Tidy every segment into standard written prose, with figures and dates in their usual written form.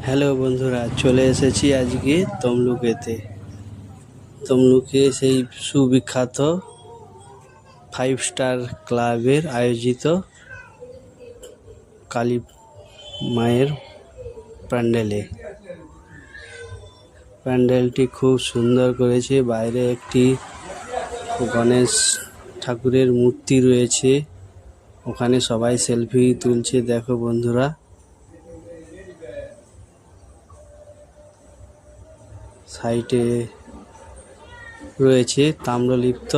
Hello বন্ধুরা, চলে এসেছি আজকে তমলুকেতে। তমলুকে সেই সুবিখ্যাত 5 স্টার ক্লাবের আয়োজিত কালী মায়ের প্যান্ডেলে। প্যান্ডেলটি খুব সুন্দর করেছে। বাইরে একটি গণেশ ঠাকুরের মূর্তি রয়েছে, ওখানে সবাই সেলফি তুলছে। দেখো বন্ধুরা, সাইডে রয়েছে তাম্রলিপ্ত।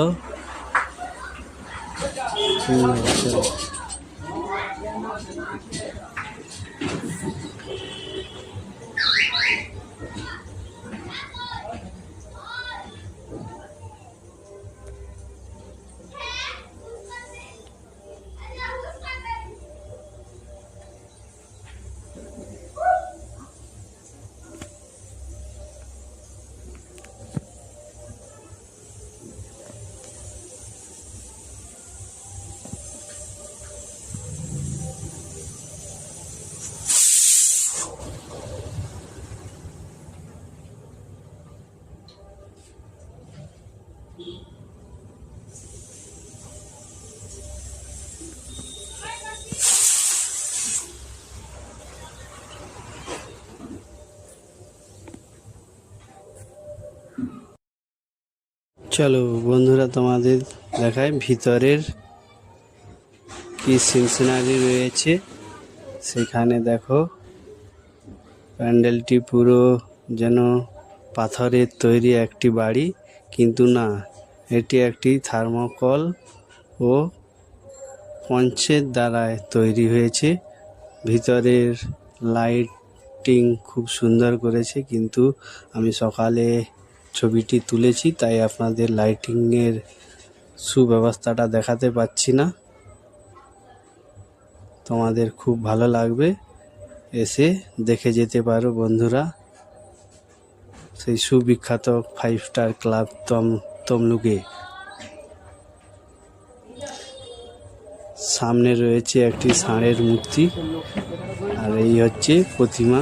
চলো বন্ধুরা, তোমাদের দেখায় ভিতরের কি সিনারি রয়েছে। সেখানে দেখো, প্যান্ডেলটি পুরো যেন পাথরের তৈরি একটি বাড়ি, কিন্তু না, এটি একটি থার্মোকল ও পঞ্চের দ্বারায় তৈরি হয়েছে। ভিতরের লাইটিং খুব সুন্দর করেছে, কিন্তু আমি সকালে ছবিটি তুলেছি, তাই আপনাদের লাইটিংয়ের সুব্যবস্থাটা দেখাতে পাচ্ছি না। তোমাদের খুব ভালো লাগবে, এসে দেখে যেতে পারো বন্ধুরা। সেই সুবিখ্যাত 5 স্টার ক্লাব তমলুকে। সামনে রয়েছে একটি ষাঁড়ের মূর্তি, আর এই হচ্ছে প্রতিমা।